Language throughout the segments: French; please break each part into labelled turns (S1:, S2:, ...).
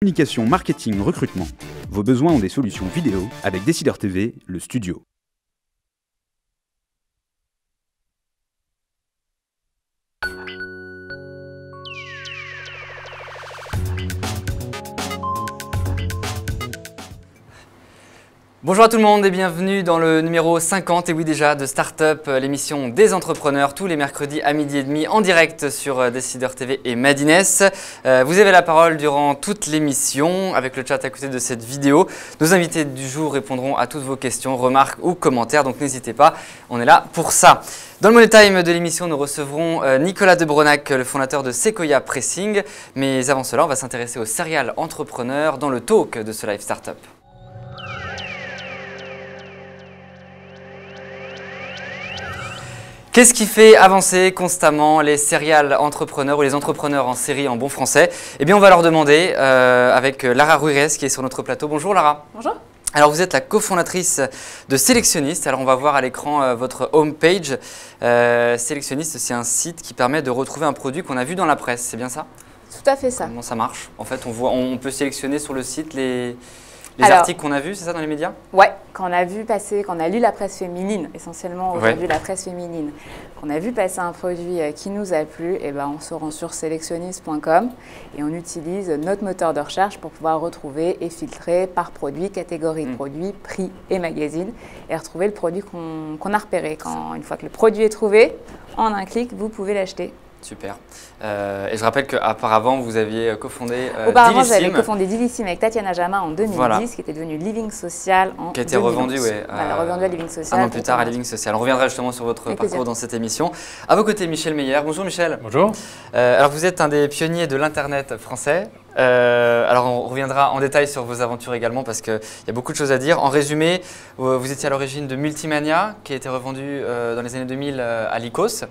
S1: Communication, marketing, recrutement. Vos besoins ont des solutions vidéo avec Décideur TV, le studio.
S2: Bonjour à tout le monde et bienvenue dans le numéro 50, et oui déjà, de Startup, l'émission des entrepreneurs, tous les mercredis à midi et demi en direct sur Décideur TV et Madines. Vous avez la parole durant toute l'émission avec le chat à côté de cette vidéo. Nos invités du jour répondront à toutes vos questions, remarques ou commentaires, donc n'hésitez pas, on est là pour ça. Dans le Money Time de l'émission, nous recevrons Nicolas Debronac, le fondateur de Sequoia Pressing. Mais avant cela, on va s'intéresser aux serial entrepreneurs dans le talk de ce live Startup. Qu'est-ce qui fait avancer constamment les serial entrepreneurs ou les entrepreneurs en série en bon français? Eh bien, on va leur demander avec Lara Ruiz qui est sur notre plateau. Bonjour Lara.
S3: Bonjour.
S2: Alors, vous êtes la cofondatrice de Sélectionniste. Alors, on va voir à l'écran votre homepage. Sélectionniste, c'est un site qui permet de retrouver un produit qu'on a vu dans la presse. C'est bien ça?
S3: Tout à fait ça.
S2: Comment ça marche? En fait, on peut sélectionner sur le site les
S3: Alors,
S2: articles qu'on a vus, c'est ça, dans les médias?
S3: Ouais, quand on a vu passer, quand on a lu la presse féminine, essentiellement aujourd'hui la presse féminine, qu'on a vu passer un produit qui nous a plu, et ben on se rend sur sélectionniste.com et on utilise notre moteur de recherche pour pouvoir retrouver et filtrer par produit, catégorie de produit, prix et magazine, et retrouver le produit qu'on a repéré. Une fois que le produit est trouvé, en un clic, vous pouvez l'acheter.
S2: Super. Et je rappelle qu'auparavant, vous aviez cofondé
S3: Auparavant,
S2: Dilissim.
S3: j'avais cofondé Dilissim avec Tatiana Jama en 2010,
S2: voilà,
S3: qui était devenu Living Social en 2011.
S2: Qui a été revendu,
S3: revendu à Living Social.
S2: Un an plus tard à Living Social. On reviendra justement sur votre parcours dans cette émission. À vos côtés, Michel Meyer. Bonjour Michel.
S4: Bonjour.
S2: Alors vous êtes un des pionniers de l'Internet français. Alors on reviendra en détail sur vos aventures également parce qu'il y a beaucoup de choses à dire. En résumé, vous étiez à l'origine de Multimania qui a été revendu dans les années 2000 à Lycos.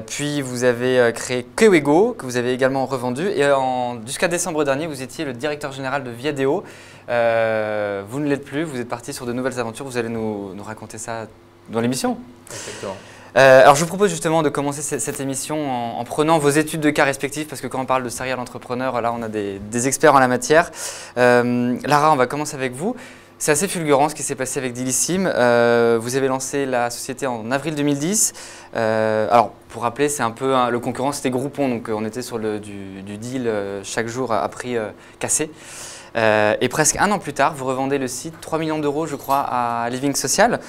S2: Puis vous avez créé Kewego, que vous avez également revendu. Et jusqu'à décembre dernier, vous étiez le directeur général de Viadeo. Vous ne l'êtes plus, vous êtes parti sur de nouvelles aventures. Vous allez nous raconter ça dans l'émission.
S4: Exactement.
S2: Alors je vous propose justement de commencer cette émission en prenant vos études de cas respectives, parce que quand on parle de serial entrepreneur, là on a des experts en la matière. Lara, on va commencer avec vous. C'est assez fulgurant ce qui s'est passé avec Dilissim. Vous avez lancé la société en avril 2010. Alors, pour rappeler, c'est un peu le concurrent, c'était Groupon. Donc, on était sur du deal chaque jour à prix cassé. Et presque un an plus tard, vous revendez le site 3 millions d'euros, je crois, à Living Social.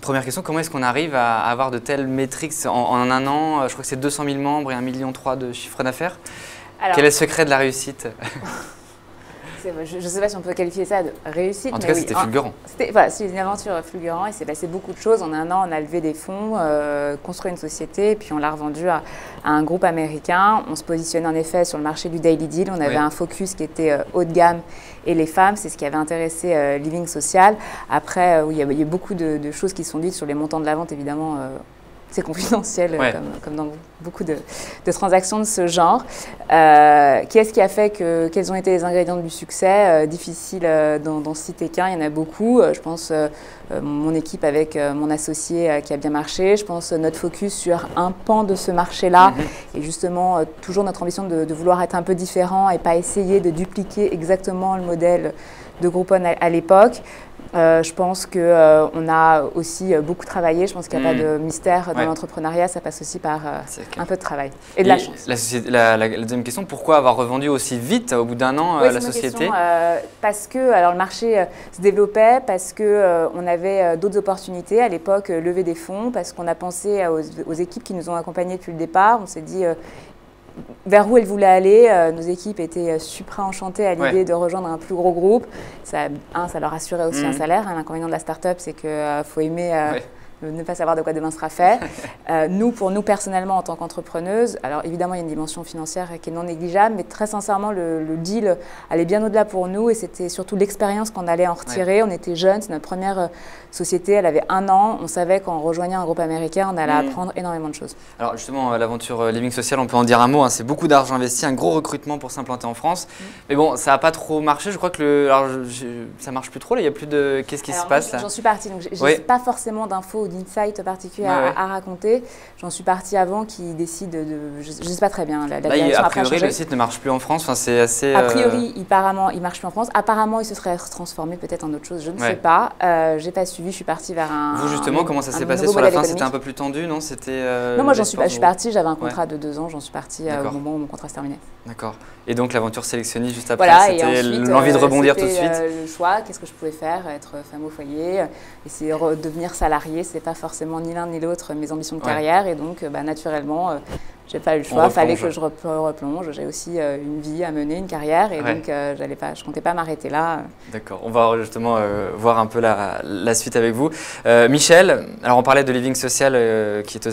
S2: Première question, comment est-ce qu'on arrive à avoir de telles métriques en un an? Je crois que c'est 200 000 membres et 1,3 million de chiffre d'affaires. Quel est le secret de la réussite?
S3: Je ne sais pas si on peut qualifier ça de réussite.
S2: En tout cas, c'était fulgurant.
S3: C'est une aventure fulgurante. Il s'est passé beaucoup de choses. En un an, on a levé des fonds, construit une société, et puis on l'a revendue à un groupe américain. On se positionnait en effet sur le marché du daily deal. On avait un focus qui était haut de gamme et les femmes. C'est ce qui avait intéressé Living Social. Après, il y a beaucoup de choses qui sont dites sur les montants de la vente, évidemment. C'est confidentiel, comme dans beaucoup de transactions de ce genre. Qu'est-ce qui a fait quels ont été les ingrédients du succès? Difficile d'en citer qu'un, il y en a beaucoup. Je pense mon équipe avec mon associé qui a bien marché. Je pense notre focus sur un pan de ce marché-là. Et justement, toujours notre ambition de vouloir être un peu différent et pas essayer de dupliquer exactement le modèle de Groupon à l'époque. Je pense qu'on a aussi beaucoup travaillé. Je pense qu'il n'y a pas de mystère dans l'entrepreneuriat. Ça passe aussi par un peu de travail et de la chance.
S2: La deuxième question, pourquoi avoir revendu aussi vite, au bout d'un an, la société?
S3: Parce que le marché se développait, parce qu'on avait d'autres opportunités. À l'époque, lever des fonds, parce qu'on a pensé aux équipes qui nous ont accompagnés depuis le départ. On s'est dit vers où elles voulaient aller. Nos équipes étaient super enchantées à l'idée de rejoindre un plus gros groupe. Ça leur assurait aussi un salaire. L'inconvénient de la start-up, c'est qu'il faut aimer ne pas savoir de quoi demain sera fait. Pour nous personnellement, en tant qu'entrepreneuse, alors évidemment, il y a une dimension financière qui est non négligeable, mais très sincèrement, le deal allait bien au-delà pour nous et c'était surtout l'expérience qu'on allait en retirer. On était jeunes, c'est notre première société, elle avait 1 an. On savait qu'en rejoignant un groupe américain, on allait apprendre énormément de choses. Alors
S2: justement, l'aventure Living Social, on peut en dire un mot, c'est beaucoup d'argent investi, un gros recrutement pour s'implanter en France. Mais bon, ça n'a pas trop marché. Je crois que ça ne marche plus trop, là. Il n'y a plus de… Qu'est-ce qui se passe là?
S3: J'en suis partie, donc je n'ai pas forcément d'infos d'insight particulier à raconter. J'en suis partie avant qui décide de... Je ne sais pas très bien. La direction
S2: a priori,
S3: après
S2: le site ne marche plus en France. Enfin, c'est assez...
S3: A priori, apparemment, il ne marche plus en France. Apparemment, il se serait transformé peut-être en autre chose. Je ne sais pas. Je n'ai pas suivi. Je suis partie vers un...
S2: Vous, justement, comment ça s'est passé sur la fin? C'était un peu plus tendu, non?
S3: Non, moi, je suis partie. J'avais un contrat de 2 ans. J'en suis partie au moment où mon contrat se terminait.
S2: D'accord. Et donc, l'aventure sélectionniste juste après,
S3: voilà,
S2: c'était l'envie de rebondir tout de suite?
S3: Le choix, qu'est-ce que je pouvais faire? Être femme au foyer, essayer de devenir salariée, ce n'est pas forcément ni l'un ni l'autre mes ambitions de carrière. Et donc, naturellement, je n'ai pas eu le choix. Il fallait que je replonge. J'ai aussi une vie à mener, une carrière. Et donc, je ne comptais pas m'arrêter là.
S2: D'accord. On va justement voir un peu la suite avec vous. Michel, alors on parlait de Living Social, qui est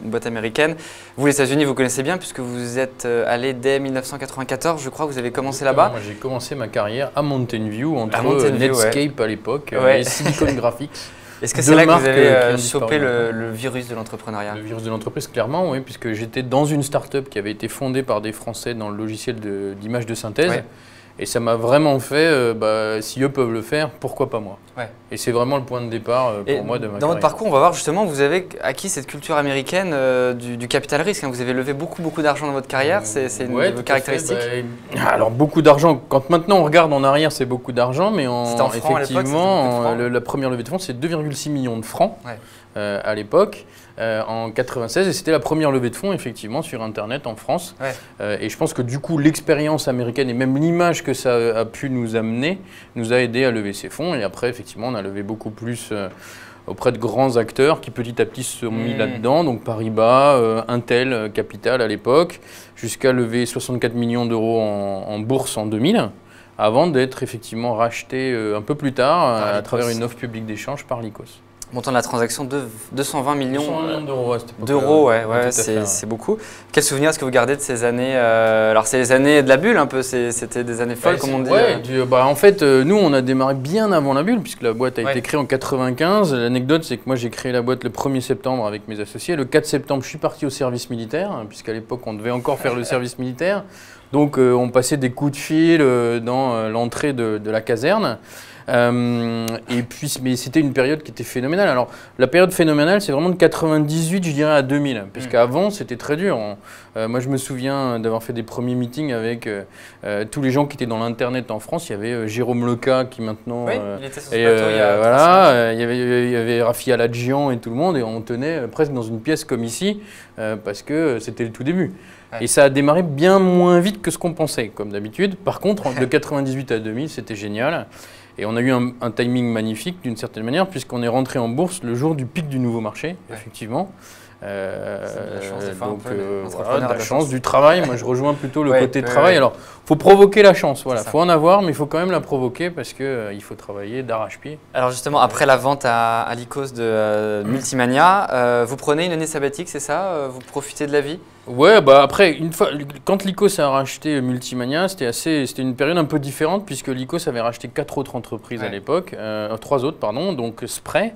S2: une boîte américaine. Vous, les États-Unis, vous connaissez bien puisque vous êtes allé dès 1994, je crois, vous avez commencé là-bas.
S4: Moi, j'ai commencé ma carrière à Mountain View, entre Netscape à l'époque et Silicon Graphics.
S2: Est-ce que c'est là que vous avez chopé le virus de l'entrepreneuriat?
S4: Le virus de l'entreprise, clairement, oui, puisque j'étais dans une start-up qui avait été fondée par des Français dans le logiciel d'image de synthèse. Ouais. Et ça m'a vraiment fait, si eux peuvent le faire, pourquoi pas moi? Ouais. Et c'est vraiment le point de départ pour moi de ma carrière.
S2: Dans votre parcours, on va voir justement, vous avez acquis cette culture américaine du capital risque. Hein. Vous avez levé beaucoup d'argent dans votre carrière, c'est une de vos caractéristiques?
S4: Alors beaucoup d'argent, quand maintenant on regarde en arrière, c'est beaucoup d'argent, mais effectivement, la première levée de fonds, c'est 2,6 millions de francs à l'époque. En 96, et c'était la première levée de fonds effectivement sur Internet en France. Ouais. Et je pense que du coup l'expérience américaine et même l'image que ça a pu nous amener nous a aidé à lever ces fonds. Et après effectivement on a levé beaucoup plus auprès de grands acteurs qui petit à petit se sont mis là-dedans, donc Paribas, Intel Capital à l'époque, jusqu'à lever 64 millions d'euros en bourse en 2000. Avant d'être effectivement racheté un peu plus tard à travers une offre publique d'échange par Lycos.
S2: Montant de la transaction de 220 millions
S4: d'euros.
S2: C'est beaucoup. Quel souvenir est-ce que vous gardez de ces années? Alors, c'est les années de la bulle un peu, c'était des années folles, comme on dit.
S4: En fait, nous, on a démarré bien avant la bulle, puisque la boîte a été créée en 95. L'anecdote, c'est que moi, j'ai créé la boîte le 1er septembre avec mes associés. Le 4 septembre, je suis parti au service militaire, puisqu'à l'époque, on devait encore faire le service militaire. Donc, on passait des coups de fil dans l'entrée de la caserne. Et puis, mais c'était une période qui était phénoménale. Alors, la période phénoménale, c'est vraiment de 98, je dirais, à 2000. Parce qu'avant, c'était très dur. Moi, je me souviens d'avoir fait des premiers meetings avec tous les gens qui étaient dans l'Internet en France. Il y avait Jérôme Leca qui maintenant...
S2: Oui, il était sur ce plateau il y a
S4: voilà, il y avait Rafi Aladjian et tout le monde. Et on tenait presque dans une pièce comme ici parce que c'était le tout début. Et ça a démarré bien moins vite que ce qu'on pensait, comme d'habitude. Par contre, de 98 à 2000, c'était génial. Et on a eu un timing magnifique d'une certaine manière, puisqu'on est rentré en bourse le jour du pic du nouveau marché, effectivement.
S2: C'est de la chance, des fois,
S4: donc, de la chance, du travail. Moi, je rejoins plutôt le côté travail. Alors, il faut provoquer la chance. Voilà, faut en avoir, mais il faut quand même la provoquer parce qu'il faut travailler d'arrache-pied.
S2: Alors, justement, après la vente à Lycos de Multimania, vous prenez une année sabbatique, c'est ça? Vous profitez de la vie?
S4: Ouais, après, quand Lycos a racheté Multimania, c'était une période un peu différente puisque Lycos avait racheté 4 autres entreprises à l'époque, 3 autres, pardon, donc Spray,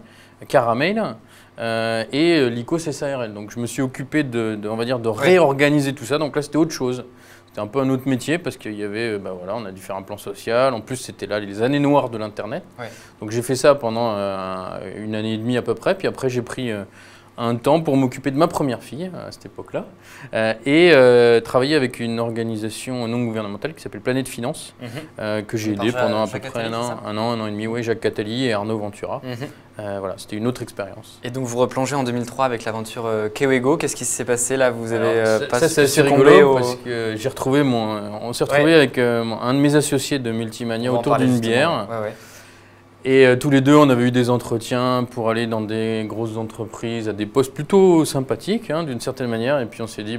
S4: Caramel et Lycos SARL. Donc je me suis occupé on va dire, de réorganiser tout ça. Donc là, c'était autre chose. C'était un peu un autre métier parce qu'il y avait, on a dû faire un plan social. En plus, c'était là les années noires de l'Internet. Donc j'ai fait ça pendant une année et demie à peu près. Puis après, j'ai pris un temps pour m'occuper de ma première fille à cette époque-là et travailler avec une organisation non gouvernementale qui s'appelle Planète Finance que j'ai aidé pendant à peu près un an et demi, Jacques Catali et Arnaud Ventura. Voilà, c'était une autre expérience.
S2: Et donc vous replongez en 2003 avec l'aventure Kewego. Qu'est-ce qui s'est passé là? Vous avez
S4: c'est assez rigolo parce que j'ai retrouvé on s'est retrouvé avec un de mes associés de Multimania autour d'une bière. Et tous les deux, on avait eu des entretiens pour aller dans des grosses entreprises, à des postes plutôt sympathiques, d'une certaine manière. Et puis on s'est dit,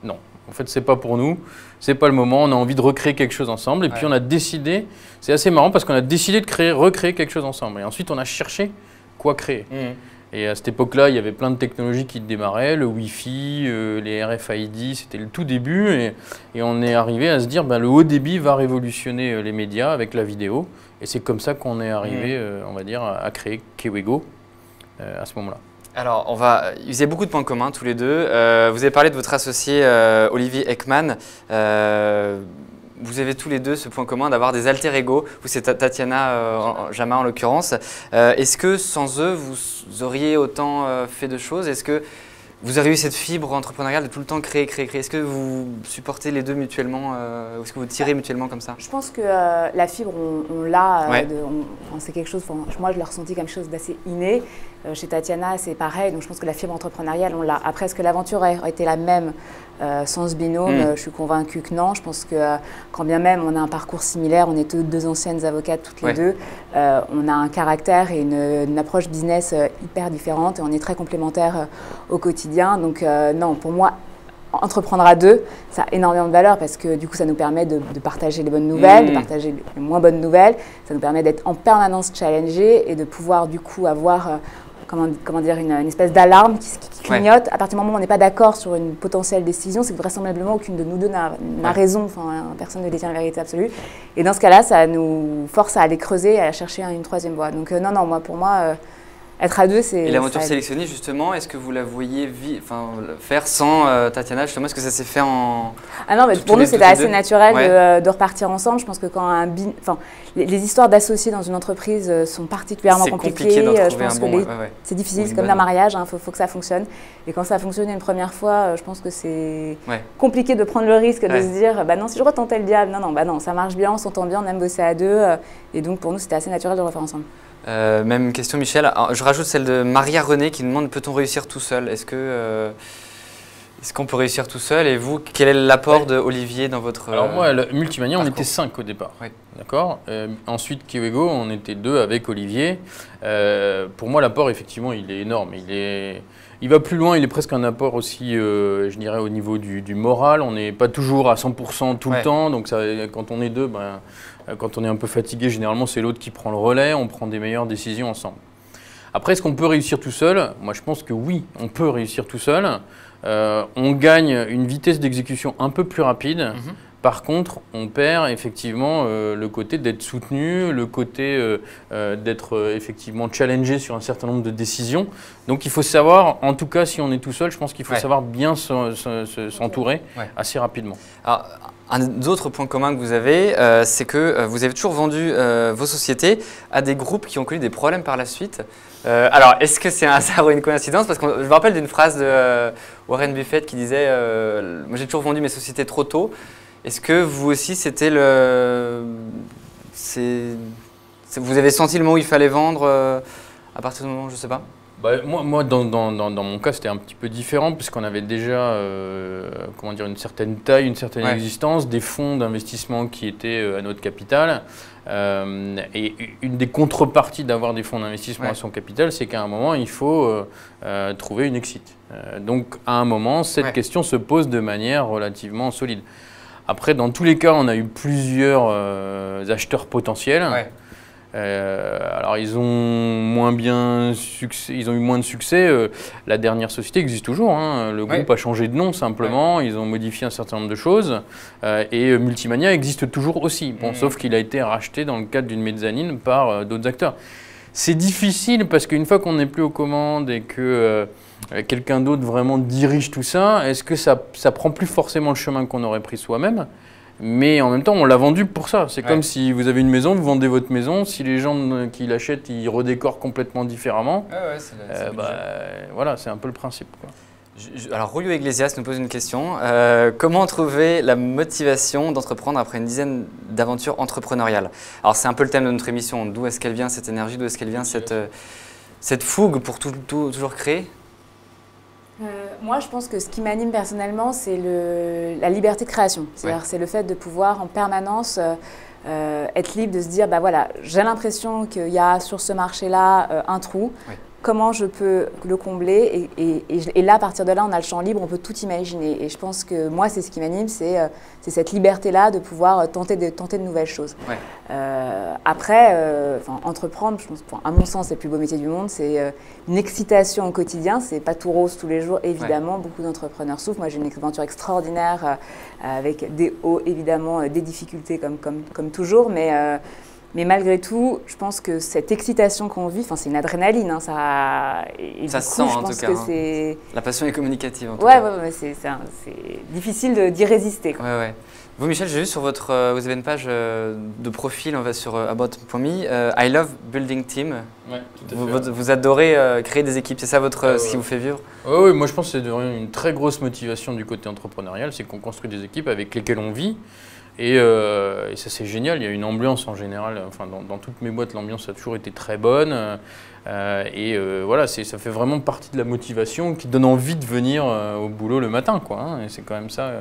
S4: non, en fait, c'est pas pour nous, c'est pas le moment, on a envie de recréer quelque chose ensemble. Et puis on a décidé, c'est assez marrant parce qu'on a décidé de recréer quelque chose ensemble. Et ensuite, on a cherché quoi créer. Et à cette époque-là, il y avait plein de technologies qui démarraient, le Wi-Fi, les RFID, c'était le tout début. Et on est arrivé à se dire, le haut débit va révolutionner les médias avec la vidéo. Et c'est comme ça qu'on est arrivé, on va dire, à créer Kewego à ce moment-là.
S2: Alors, vous avez beaucoup de points communs tous les deux. Vous avez parlé de votre associé Olivier Ekman. vous avez tous les deux ce point commun d'avoir des alter ego. Vous, c'est Tatiana, Jama en l'occurrence. Est-ce que sans eux, vous auriez autant fait de choses? Est-ce que vous avez eu cette fibre entrepreneuriale de tout le temps créer? Est-ce que vous supportez les deux mutuellement ou est-ce que vous tirez mutuellement comme ça?
S3: Je pense que la fibre, on l'a. C'est quelque chose, moi, je l'ai ressenti comme quelque chose d'assez inné. Chez Tatiana, c'est pareil. Donc, je pense que la fibre entrepreneuriale, on l'a. Après, est-ce que l'aventure aurait été la même sans ce binôme? Je suis convaincue que non. Je pense que quand bien même on a un parcours similaire, on est deux anciennes avocates toutes les deux, on a un caractère et une approche business hyper différente et on est très complémentaires au quotidien. Donc non, pour moi, entreprendre à deux, ça a énormément de valeur parce que du coup, ça nous permet de partager les bonnes nouvelles, de partager les moins bonnes nouvelles. Ça nous permet d'être en permanence challengés et de pouvoir du coup avoir comment dire, une espèce d'alarme qui clignote. À partir du moment où on n'est pas d'accord sur une potentielle décision, c'est que vraisemblablement aucune de nous deux n'a raison, personne ne détient la vérité absolue. Et dans ce cas-là, ça nous force à aller creuser et à chercher une troisième voie. Donc non, pour moi, être à deux, c'est...
S2: Et l'aventure sélectionnée, justement, est-ce que vous la voyez faire sans Tatiana, justement? Est-ce que ça s'est fait en...
S3: Ah non, mais pour nous, c'était assez naturel de repartir ensemble. Je pense que quand les histoires d'associés dans une entreprise sont particulièrement compliquées. Je pense que c'est difficile, c'est comme un mariage, faut que ça fonctionne. Et quand ça a fonctionné une première fois, je pense que c'est compliqué de prendre le risque de se dire, bah non, si je retentais le diable, non, ça marche bien, on s'entend bien, on aime bosser à deux. Et donc, pour nous, c'était assez naturel de le refaire ensemble.
S2: Même question, Michel. Alors, je rajoute celle de Maria René qui nous demande, peut-on réussir tout seul? Est-ce qu'on peut réussir tout seul? Et vous, quel est l'apport d'Olivier dans votre...
S4: Alors moi, Multimania, on était 5 au départ. D'accord. Ensuite, Kiwego, on était 2 avec Olivier. Pour moi, l'apport, effectivement, il est énorme. Il va plus loin, il est presque un apport aussi, je dirais, au niveau du moral. On n'est pas toujours à 100% tout le temps. Donc quand on est 2, quand on est un peu fatigué, généralement, c'est l'autre qui prend le relais. On prend des meilleures décisions ensemble. Après, est-ce qu'on peut réussir tout seul? Moi, je pense que oui, on peut réussir tout seul. On gagne une vitesse d'exécution un peu plus rapide. Par contre, on perd effectivement le côté d'être soutenu, le côté d'être effectivement challengé sur un certain nombre de décisions. Donc il faut savoir, en tout cas si on est tout seul, je pense qu'il faut savoir bien s'entourer assez rapidement.
S2: Alors, un autre point commun que vous avez, c'est que vous avez toujours vendu vos sociétés à des groupes qui ont connu des problèmes par la suite. Alors, est-ce que c'est un hasard ou une coïncidence? Parce que je me rappelle d'une phrase de Warren Buffett qui disait « Moi, j'ai toujours vendu mes sociétés trop tôt ». Est-ce que vous aussi, c'était vous avez senti le moment où il fallait vendre à partir du moment, je ne sais pas?
S4: Moi, dans mon cas, c'était un petit peu différent puisqu'on avait déjà une certaine taille, une certaine existence, des fonds d'investissement qui étaient à notre capital. Et une des contreparties d'avoir des fonds d'investissement à son capital, c'est qu'à un moment, il faut trouver une exit. Donc, à un moment, cette question se pose de manière relativement solide. Après, dans tous les cas, on a eu plusieurs acheteurs potentiels. Alors, ils ont eu moins de succès. La dernière société existe toujours. Le groupe a changé de nom simplement. Ils ont modifié un certain nombre de choses. Et Multimania existe toujours aussi. Bon, sauf qu'il a été racheté dans le cadre d'une mezzanine par d'autres acteurs. C'est difficile parce qu'une fois qu'on n'est plus aux commandes et que quelqu'un d'autre vraiment dirige tout ça, est-ce que ça prend plus forcément le chemin qu'on aurait pris soi-même? Mais en même temps, on l'a vendu pour ça. C'est comme si vous avez une maison, vous vendez votre maison. Si les gens qui l'achètent, ils redécorent complètement différemment, voilà, c'est un peu le principe, quoi.
S2: Alors, Julio Iglesias nous pose une question. Comment trouver la motivation d'entreprendre après une dizaine d'aventures entrepreneuriales? Alors, c'est un peu le thème de notre émission. D'où est-ce qu'elle vient cette énergie? D'où est-ce qu'elle vient cette fougue pour toujours créer?
S3: Moi, je pense que ce qui m'anime personnellement, c'est la liberté de création. C'est-à-dire, c'est le fait de pouvoir en permanence être libre de se dire, bah voilà, j'ai l'impression qu'il y a sur ce marché-là un trou. Comment je peux le combler et là, à partir de là, on a le champ libre, on peut tout imaginer. Et je pense que moi, c'est ce qui m'anime, c'est cette liberté-là de pouvoir tenter de nouvelles choses. Après, entreprendre, je pense, à mon sens, c'est le plus beau métier du monde, c'est une excitation au quotidien. C'est pas tout rose tous les jours, évidemment. Beaucoup d'entrepreneurs souffrent. Moi, j'ai une aventure extraordinaire avec des hauts, évidemment, des difficultés comme toujours, mais malgré tout, je pense que cette excitation qu'on vit, c'est une adrénaline.
S2: Ça se sent en tout cas. La passion est communicative en tout cas.
S3: C'est difficile d'y résister, quoi.
S2: Vous, Michel, j'ai vu sur vous avez une page de profil, on va sur about.me, I love building team.
S4: Ouais, tout à fait.
S2: Vous adorez créer des équipes, c'est ça ce qui vous fait vivre?
S4: Oui, moi je pense que c'est une très grosse motivation du côté entrepreneurial, c'est qu'on construit des équipes avec lesquelles on vit. Et ça c'est génial, il y a une ambiance en général, enfin dans toutes mes boîtes l'ambiance a toujours été très bonne. Voilà, ça fait vraiment partie de la motivation qui donne envie de venir au boulot le matin, quoi, hein, et c'est quand même ça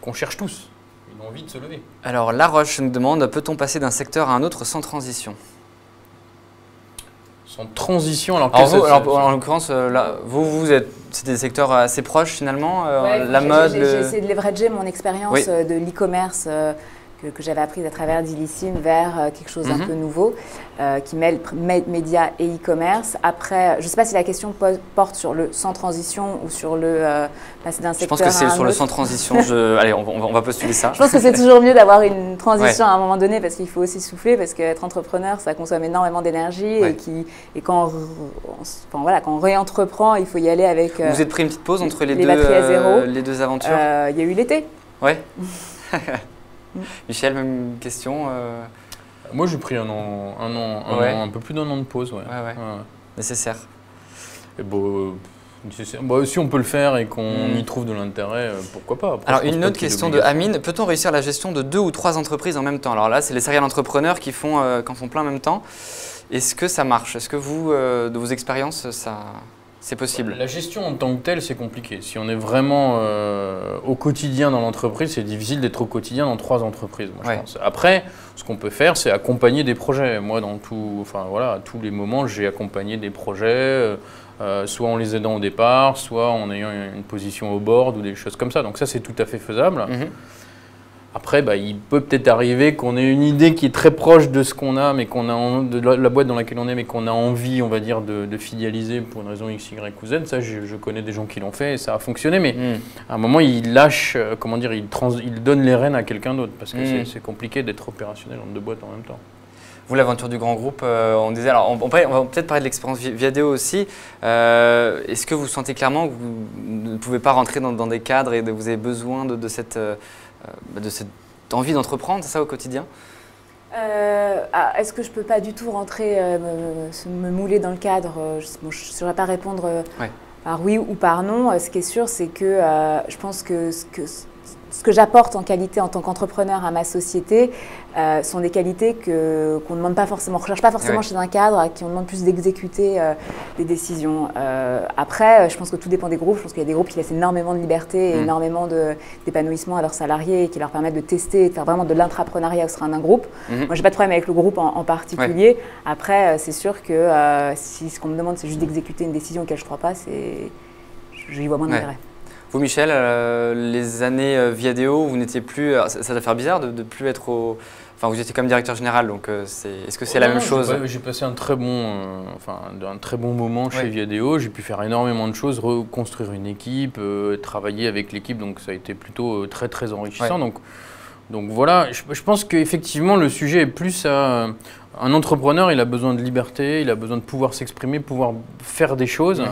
S4: qu'on cherche tous, une envie de se lever.
S2: Alors Laroche nous demande, peut-on passer d'un secteur à un autre sans transition?
S4: Sans transition, alors
S2: en l'occurrence, c'est des secteurs assez proches finalement, la mode.
S3: J'ai essayé de leverager mon expérience de l'e-commerce que j'avais apprise à travers Dilyssim vers quelque chose d'un peu nouveau qui mêle médias et e-commerce. Après, je ne sais pas si la question porte sur le sans transition ou sur le passer d'un secteur à un autre.
S2: Je pense que c'est sur le sans transition. Allez, on va postuler ça.
S3: Je pense que c'est toujours mieux d'avoir une transition à un moment donné parce qu'il faut aussi souffler, parce qu'être entrepreneur, ça consomme énormément d'énergie et quand on réentreprend, il faut y aller avec…
S2: Vous êtes pris une petite pause entre les deux aventures?
S3: Il y a eu l'été.
S2: Ouais. Michel, même question.
S4: Moi, j'ai pris un peu plus d'un an de pause. Ouais.
S2: Nécessaire.
S4: Et si on peut le faire et qu'on y trouve de l'intérêt, pourquoi pas. Après,
S2: alors, une autre question de Amine. Peut-on réussir la gestion de 2 ou 3 entreprises en même temps? Alors là, c'est les serial entrepreneurs qui en font plein en même temps. Est-ce que ça marche? Est-ce que vous, de vos expériences, c'est possible?
S4: La gestion en tant que telle, c'est compliqué. Si on est vraiment au quotidien dans l'entreprise, c'est difficile d'être au quotidien dans 3 entreprises, moi, je pense. Après, ce qu'on peut faire, c'est accompagner des projets. Moi, à tous les moments, j'ai accompagné des projets, soit en les aidant au départ, soit en ayant une position au board ou des choses comme ça. Donc ça, c'est tout à fait faisable. Après, il peut peut-être arriver qu'on ait une idée qui est très proche de ce qu'on a, mais de la boîte dans laquelle on est, mais qu'on a envie, on va dire, de fidéliser pour une raison X, Y ou Z. Ça, je connais des gens qui l'ont fait et ça a fonctionné. Mais à un moment, il lâche, il donne les rênes à quelqu'un d'autre parce que c'est compliqué d'être opérationnel en 2 boîtes en même temps.
S2: Vous, l'aventure du grand groupe, on disait, alors on va peut-être parler de l'expérience Viadeo aussi. Est-ce que vous sentez clairement que vous ne pouvez pas rentrer dans des cadres et que vous avez besoin de cette envie d'entreprendre, c'est ça au quotidien?
S3: Est-ce que je ne peux pas du tout rentrer, me mouler dans le cadre? Je ne saurais pas répondre par oui ou par non. Ce qui est sûr, c'est que je pense que ce que j'apporte en qualité en tant qu'entrepreneur à ma société sont des qualités qu'on ne demande pas forcément, on ne recherche pas forcément chez un cadre, à qui on demande plus d'exécuter des décisions. Après, je pense que tout dépend des groupes. Je pense qu'il y a des groupes qui laissent énormément de liberté et énormément d'épanouissement à leurs salariés et qui leur permettent de tester et de faire vraiment de l'intrapreneuriat au sein d'un groupe. Moi, je n'ai pas de problème avec le groupe en particulier. Après, c'est sûr que si ce qu'on me demande, c'est juste d'exécuter une décision auquel je ne crois pas, je y vois moins d'intérêt.
S2: Vous, Michel, les années Viadeo, vous n'étiez plus… Ça doit faire bizarre de ne plus être au… Enfin, vous étiez comme directeur général, donc est-ce que c'est la même chose?
S4: J'ai passé un très bon moment chez Viadeo. J'ai pu faire énormément de choses, reconstruire une équipe, travailler avec l'équipe, donc ça a été plutôt très très enrichissant. Donc voilà, je pense qu'effectivement le sujet est plus à… Un entrepreneur, il a besoin de liberté, il a besoin de pouvoir s'exprimer, pouvoir faire des choses.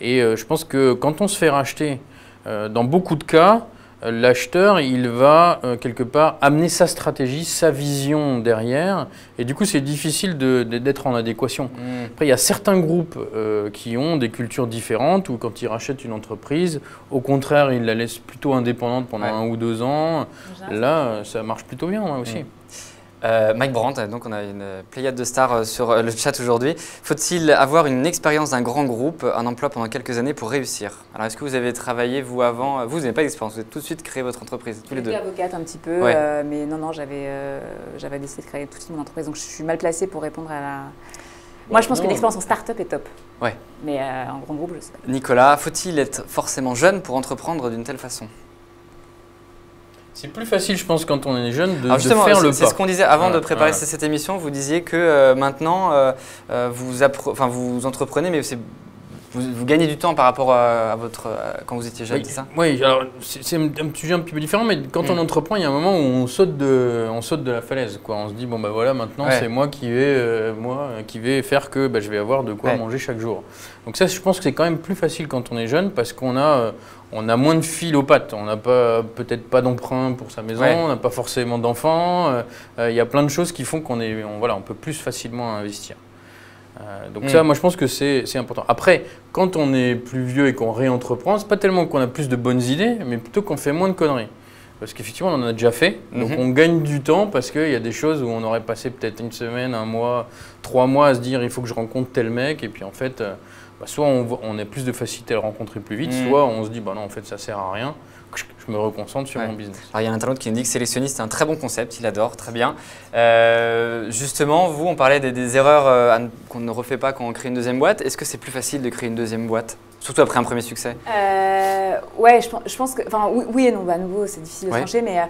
S4: Et je pense que quand on se fait racheter, dans beaucoup de cas, l'acheteur, il va quelque part amener sa stratégie, sa vision derrière. Et du coup, c'est difficile d'être en adéquation. Après, il y a certains groupes qui ont des cultures différentes où quand ils rachètent une entreprise, au contraire, ils la laissent plutôt indépendante pendant 1 ou 2 ans. Là, ça marche plutôt bien aussi.
S2: Mike Brandt, donc on a une pléiade de stars sur le chat aujourd'hui. Faut-il avoir une expérience d'un grand groupe, un emploi pendant quelques années pour réussir? Alors est-ce que vous avez travaillé vous avant? Vous n'avez pas d'expérience, vous avez tout de suite créé votre entreprise, tous les deux.
S3: J'étais avocate un petit peu, mais non, j'avais décidé de créer toute mon entreprise, donc je suis mal placée pour répondre à la… Moi, je pense qu'une expérience en start-up est top. Mais en grand groupe, je sais pas.
S2: Nicolas, faut-il être forcément jeune pour entreprendre d'une telle façon?
S4: C'est plus facile, je pense, quand on est jeune, de faire le pas.
S2: C'est ce qu'on disait avant de préparer cette émission. Vous disiez que maintenant, vous entreprenez, mais c'est vous gagnez du temps par rapport à quand vous étiez jeune, c'est ça?
S4: Oui, alors c'est un sujet un petit peu différent, mais quand on entreprend, il y a un moment où on saute de la falaise, quoi. On se dit, bon bah voilà, maintenant c'est moi qui vais faire que je vais avoir de quoi manger chaque jour. Donc ça, je pense que c'est quand même plus facile quand on est jeune parce qu'on a moins de fil aux pattes. On n'a peut-être pas d'emprunt pour sa maison, on n'a pas forcément d'enfants. Il y a plein de choses qui font qu'on peut plus facilement investir. Donc ça, moi je pense que c'est important. Après, quand on est plus vieux et qu'on réentreprend, c'est pas tellement qu'on a plus de bonnes idées, mais plutôt qu'on fait moins de conneries. Parce qu'effectivement, on en a déjà fait, donc on gagne du temps parce qu'il y a des choses où on aurait passé peut-être une semaine, 1 mois, 3 mois à se dire il faut que je rencontre tel mec, et puis en fait, soit on a plus de facilité à le rencontrer plus vite, soit on se dit non, en fait ça sert à rien. Je me reconcentre sur mon business.
S2: Alors, il y a un internaute qui nous dit que sélectionniste, c'est un très bon concept, il adore, très bien. Justement, on parlait des erreurs qu'on ne refait pas quand on crée une deuxième boîte. Est-ce que c'est plus facile de créer une deuxième boîte, surtout après un premier succès?
S3: Ouais, je pense que, oui et non, à nouveau c'est difficile de trancher, mais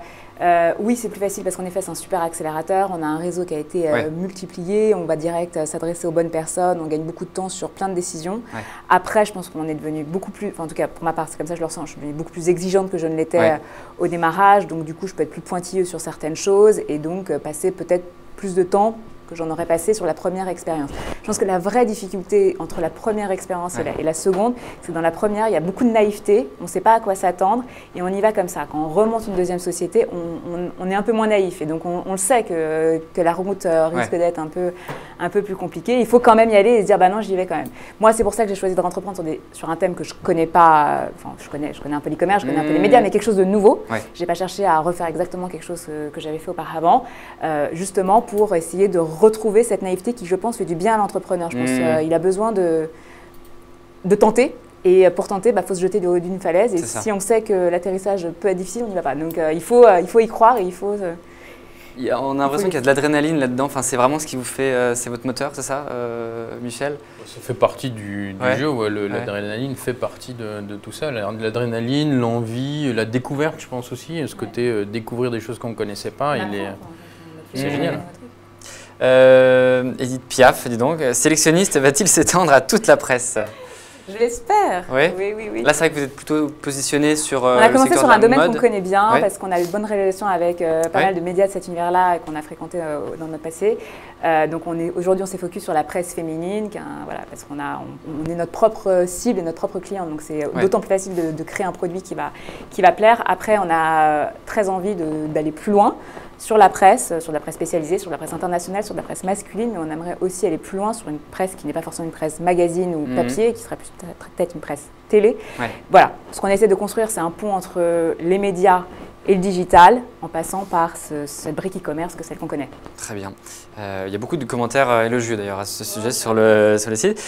S3: oui c'est plus facile parce qu'en effet c'est un super accélérateur, on a un réseau qui a été multiplié, on va direct s'adresser aux bonnes personnes, on gagne beaucoup de temps sur plein de décisions. Après je pense qu'on est devenu beaucoup plus, en tout cas pour ma part c'est comme ça que je le ressens, je suis devenue beaucoup plus exigeante que je ne l'étais au démarrage, donc du coup je peux être plus pointilleuse sur certaines choses et donc passer peut-être plus de temps que j'en aurais passé sur la première expérience. Je pense que la vraie difficulté entre la première expérience et la seconde, c'est que dans la première, il y a beaucoup de naïveté, on ne sait pas à quoi s'attendre et on y va comme ça. Quand on remonte une deuxième société, on est un peu moins naïf et donc on le sait que la route risque d'être un peu plus compliquée. Il faut quand même y aller et se dire non, j'y vais quand même. Moi, c'est pour ça que j'ai choisi de entreprendre sur un thème que je ne connais pas, je connais un peu l'e-commerce, je connais un peu les médias, mais quelque chose de nouveau. Je n'ai pas cherché à refaire exactement quelque chose que j'avais fait auparavant, justement pour essayer de retrouver cette naïveté qui, je pense, fait du bien à l'entrepreneur. Je pense qu'il a besoin de tenter. Et pour tenter, faut se jeter du haut d'une falaise. Et si on sait que l'atterrissage peut être difficile, on n'y va pas. Donc il faut y croire et il faut…
S2: On a l'impression qu'il y a de l'adrénaline là-dedans. Enfin, c'est vraiment ce qui vous fait… c'est votre moteur, c'est ça, Michel?
S4: Ça fait partie du jeu. L'adrénaline fait partie de tout ça. L'adrénaline, l'envie, la découverte, je pense aussi. Ce côté découvrir des choses qu'on ne connaissait pas, c'est génial.
S2: Edith Piaf, dis donc, sélectionniste va-t-il s'étendre à toute la presse?
S3: Je l'espère.
S2: Oui. Là, c'est vrai que vous êtes plutôt positionné sur
S3: on a commencé sur un domaine qu'on connaît bien
S2: Ouais.
S3: parce qu'on a eu de bonnes relations avec pas mal de médias de cet univers-là qu'on a fréquenté dans notre passé. Donc aujourd'hui, on s'est focus sur la presse féminine, parce qu'on est notre propre cible et notre propre client. Donc c'est d'autant plus facile de créer un produit qui va plaire. Après, on a très envie d'aller plus loin sur la presse spécialisée, sur la presse internationale, sur la presse masculine, mais on aimerait aussi aller plus loin sur une presse qui n'est pas forcément une presse magazine ou papier, qui serait peut-être une presse télé. Voilà, ce qu'on essaie de construire, c'est un pont entre les médias et le digital, en passant par cette brique e-commerce que celle qu'on connaît.
S2: Très bien. Il y a beaucoup de commentaires élogieux d'ailleurs à ce sujet sur le site.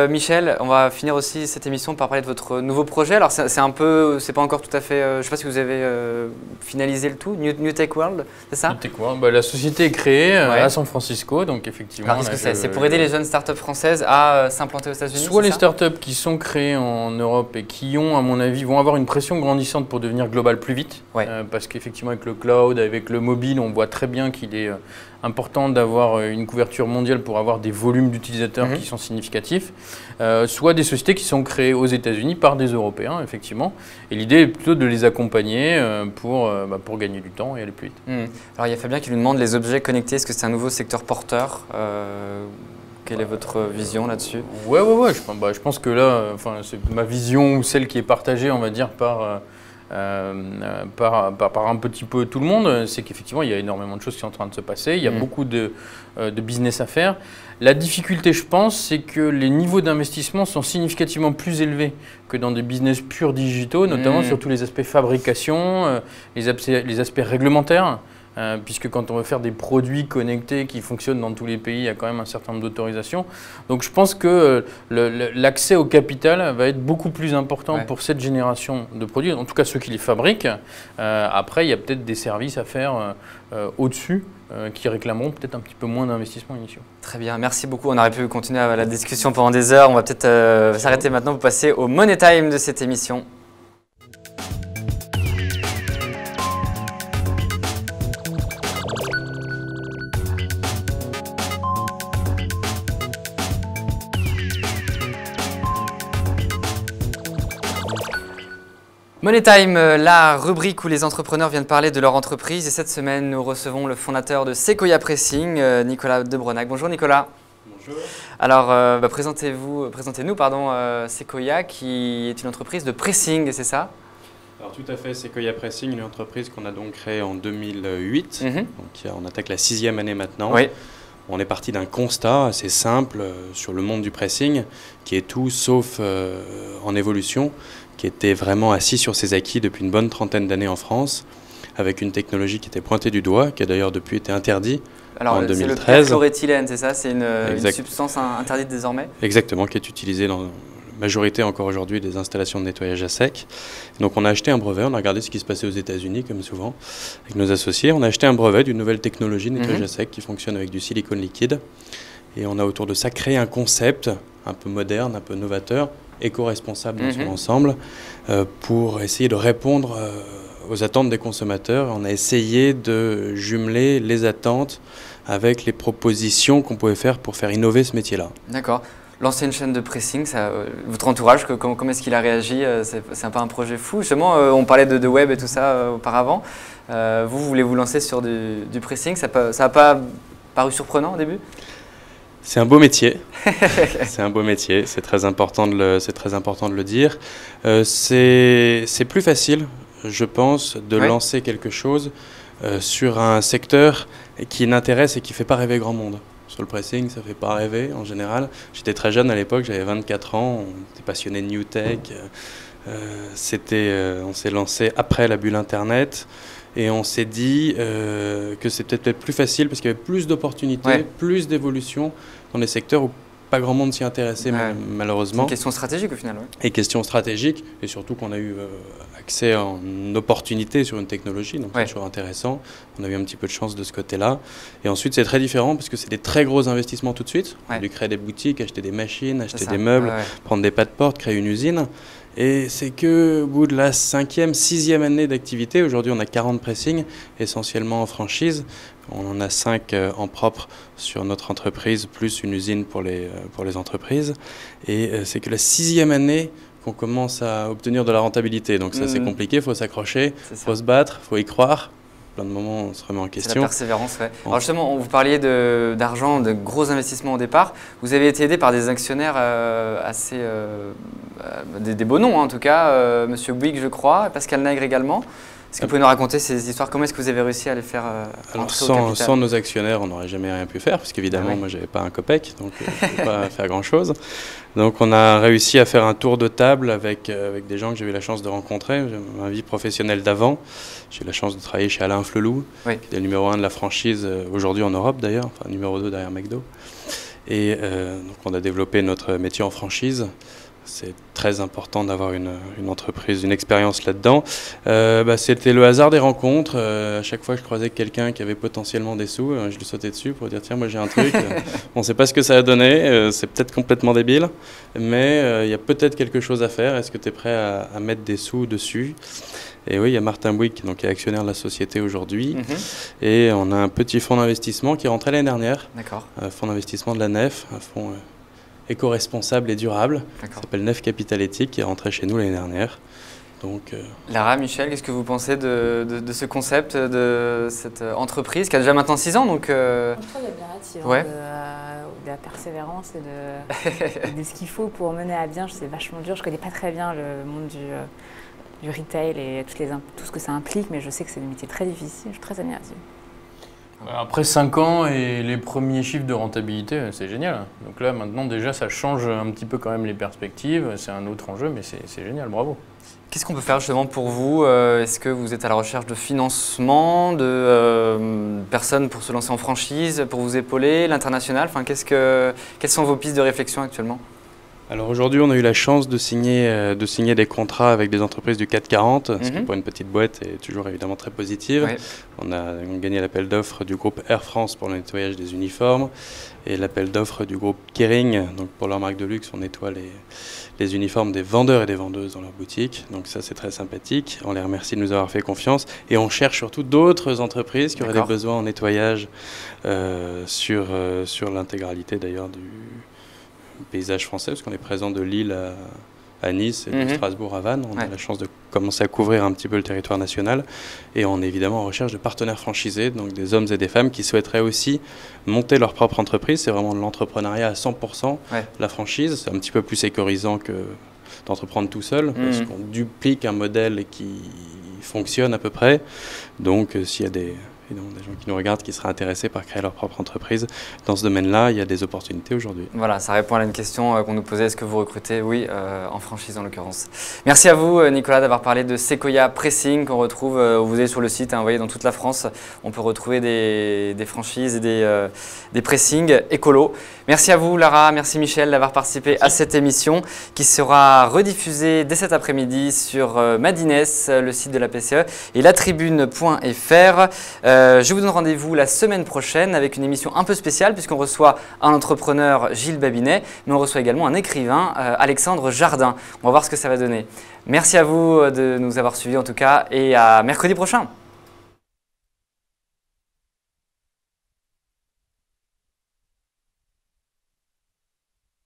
S2: Michel, on va finir aussi cette émission par parler de votre nouveau projet. Alors c'est pas encore tout à fait, je ne sais pas si vous avez finalisé le tout, New Tech World, c'est ça?
S4: New Tech World, la société est créée à San Francisco, donc effectivement…
S2: Alors qu'est-ce que c'est pour aider les jeunes startups françaises à s'implanter aux États-Unis?
S4: Soit les startups qui sont créées en Europe et qui ont, à mon avis, vont avoir une pression grandissante pour devenir globales plus vite. Parce qu'effectivement, avec le cloud, avec le mobile, on voit très bien qu'il est important d'avoir une couverture mondiale pour avoir des volumes d'utilisateurs qui sont significatifs, soit des sociétés qui sont créées aux États-Unis par des Européens, effectivement. Et l'idée est plutôt de les accompagner pour gagner du temps et aller plus vite.
S2: Alors il y a Fabien qui nous demande les objets connectés, est-ce que c'est un nouveau secteur porteur? Quelle est votre vision là-dessus?
S4: Ouais. Je pense que là, c'est ma vision ou celle qui est partagée, on va dire, par un petit peu tout le monde, c'est qu'effectivement il y a énormément de choses qui sont en train de se passer, il y a beaucoup de business à faire. La difficulté, je pense, c'est que les niveaux d'investissement sont significativement plus élevés que dans des business purs digitaux, notamment sur tous les aspects fabrication, les aspects réglementaires. Puisque quand on veut faire des produits connectés qui fonctionnent dans tous les pays, il y a quand même un certain nombre d'autorisations. Donc je pense que l'accès au capital va être beaucoup plus important pour cette génération de produits, en tout cas ceux qui les fabriquent. Après, il y a peut-être des services à faire au-dessus qui réclameront peut-être un petit peu moins d'investissements initiaux.
S2: Très bien, merci beaucoup. On aurait pu continuer la discussion pendant des heures. On va peut-être s'arrêter maintenant pour passer au Money Time de cette émission. Money Time, la rubrique où les entrepreneurs viennent parler de leur entreprise. Et cette semaine, nous recevons le fondateur de Sequoia Pressing, Nicolas Debronac. Bonjour Nicolas.
S5: Bonjour.
S2: Alors, présentez-nous Sequoia, qui est une entreprise de pressing, c'est ça?
S5: Alors tout à fait, Sequoia Pressing, une entreprise qu'on a donc créée en 2008. Donc on attaque la 6e année maintenant.
S2: Oui.
S5: On est parti d'un constat assez simple sur le monde du pressing, qui est tout sauf en évolution, qui était vraiment assis sur ses acquis depuis une bonne trentaine d'années en France, avec une technologie qui était pointée du doigt, qui a d'ailleurs depuis été interdite en 2013.
S2: C'est le perfluoréthylène, c'est ça? C'est une substance interdite désormais?
S5: Exactement, qui est utilisée dans la majorité encore aujourd'hui des installations de nettoyage à sec. Donc on a acheté un brevet, on a regardé ce qui se passait aux États-Unis comme souvent avec nos associés. On a acheté un brevet d'une nouvelle technologie de nettoyage à sec qui fonctionne avec du silicone liquide. Et on a autour de ça créé un concept un peu moderne, un peu novateur, éco-responsable dans son ensemble, pour essayer de répondre aux attentes des consommateurs. On a essayé de jumeler les attentes avec les propositions qu'on pouvait faire pour faire innover ce métier-là. D'accord.
S2: Lancer une chaîne de pressing, votre entourage, comment est-ce qu'il a réagi? C'est pas un projet fou? Justement, on parlait de web et tout ça auparavant. Vous voulez vous lancer sur du pressing? Ça n'a pas paru surprenant au début?
S5: C'est un beau métier. C'est un beau métier. C'est très important de le dire. C'est plus facile, je pense, de lancer quelque chose sur un secteur qui n'intéresse et qui ne fait pas rêver grand monde. Sur le pressing, ça ne fait pas rêver en général. J'étais très jeune à l'époque, j'avais 24 ans, on était passionné de New Tech. On s'est lancé après la bulle Internet et on s'est dit que c'était peut-être plus facile parce qu'il y avait plus d'opportunités, plus d'évolution dans les secteurs où pas grand monde s'y intéressait malheureusement.
S2: C'est une question stratégique au final.
S5: Et question stratégique, et surtout qu'on a eu accès en opportunité sur une technologie, donc c'est toujours intéressant. On a eu un petit peu de chance de ce côté-là. Et ensuite, c'est très différent parce que c'est des très gros investissements tout de suite. On a dû créer des boutiques, acheter des machines, acheter des meubles, prendre des pas de porte, créer une usine. Et c'est qu'au bout de la 5e, 6e année d'activité, aujourd'hui on a 40 pressings, essentiellement en franchise. On en a 5 en propre sur notre entreprise, plus une usine pour les entreprises. Et c'est que la 6e année qu'on commence à obtenir de la rentabilité. Donc ça c'est compliqué, il faut s'accrocher, il faut se battre, il faut y croire. Plein de moments, on se remet en question.
S2: C'est la persévérance, Alors justement, vous parliez d'argent, de gros investissements au départ. Vous avez été aidé par des actionnaires assez... des beaux noms, en tout cas. Monsieur Bouygues, je crois, Pascal Nègre également. Est-ce que vous pouvez nous raconter ces histoires? Comment est-ce que vous avez réussi à les faire entrer au capital?
S5: Sans nos actionnaires, on n'aurait jamais rien pu faire, parce qu'évidemment, moi, je n'avais pas un copec, donc je ne pouvais pas faire grand-chose. Donc, on a réussi à faire un tour de table avec des gens que j'ai eu la chance de rencontrer. Ma vie professionnelle d'avant, j'ai eu la chance de travailler chez Alain Flelou, qui est le numéro 1 de la franchise aujourd'hui en Europe d'ailleurs, enfin numéro 2 derrière McDo. Et donc, on a développé notre métier en franchise. C'est très important d'avoir une entreprise, une expérience là-dedans. C'était le hasard des rencontres. À chaque fois que je croisais quelqu'un qui avait potentiellement des sous, je lui sautais dessus pour dire tiens, moi j'ai un truc. On ne sait pas ce que ça a donné, c'est peut-être complètement débile, mais il y a peut-être quelque chose à faire. Est-ce que tu es prêt à mettre des sous dessus? Et oui, il y a Martin Bouygues qui est actionnaire de la société aujourd'hui. Et on a un petit fonds d'investissement qui est rentré l'année dernière.
S2: D'accord.
S5: Un fonds d'investissement de la Nef, un fonds éco-responsable et durable, qui s'appelle Nef Capital Éthique, qui est rentré chez nous l'année dernière. Donc,
S2: Lara, Michel, qu'est-ce que vous pensez de ce concept, de cette entreprise qui a déjà maintenant 6 ans donc,
S3: Je trouve admiratif de la persévérance et de ce qu'il faut pour mener à bien. C'est vachement dur. Je ne connais pas très bien le monde du retail et tout ce que ça implique, mais je sais que c'est un métier très difficile. Je suis très admirative.
S4: Après 5 ans et les premiers chiffres de rentabilité, c'est génial. Donc là, maintenant, déjà, ça change un petit peu quand même les perspectives. C'est un autre enjeu, mais c'est génial, bravo.
S2: Qu'est-ce qu'on peut faire justement pour vous? Est-ce que vous êtes à la recherche de financement, de personnes pour se lancer en franchise, pour vous épauler, l'international? Quelles sont vos pistes de réflexion actuellement?
S5: Alors aujourd'hui, on a eu la chance de signer des contrats avec des entreprises du CAC 40, ce qui pour une petite boîte est toujours évidemment très positive. On a gagné l'appel d'offres du groupe Air France pour le nettoyage des uniformes et l'appel d'offres du groupe Kering, donc pour leur marque de luxe, on nettoie les uniformes des vendeurs et des vendeuses dans leur boutique. Donc ça, c'est très sympathique. On les remercie de nous avoir fait confiance et on cherche surtout d'autres entreprises qui auraient des besoins en nettoyage sur l'intégralité d'ailleurs du paysage français, parce qu'on est présent de Lille à Nice et de Strasbourg à Vannes. On a la chance de commencer à couvrir un petit peu le territoire national. Et on est évidemment en recherche de partenaires franchisés, donc des hommes et des femmes qui souhaiteraient aussi monter leur propre entreprise. C'est vraiment de l'entrepreneuriat à 100%. La franchise, c'est un petit peu plus sécurisant que d'entreprendre tout seul, parce qu'on duplique un modèle qui fonctionne à peu près. Donc s'il y a des gens qui nous regardent, qui seraient intéressés par créer leur propre entreprise. Dans ce domaine-là, il y a des opportunités aujourd'hui.
S2: Voilà, ça répond à une question qu'on nous posait. Est-ce que vous recrutez? Oui, en franchise en l'occurrence. Merci à vous, Nicolas, d'avoir parlé de Sequoia Pressing qu'on retrouve, vous allez sur le site, vous voyez, dans toute la France. On peut retrouver des franchises et des pressings écolos. Merci à vous, Lara. Merci, Michel, d'avoir participé à cette émission qui sera rediffusée dès cet après-midi sur Madines, le site de la PCE, et latribune.fr. Je vous donne rendez-vous la semaine prochaine avec une émission un peu spéciale puisqu'on reçoit un entrepreneur, Gilles Babinet, mais on reçoit également un écrivain, Alexandre Jardin. On va voir ce que ça va donner. Merci à vous de nous avoir suivis en tout cas et à mercredi prochain.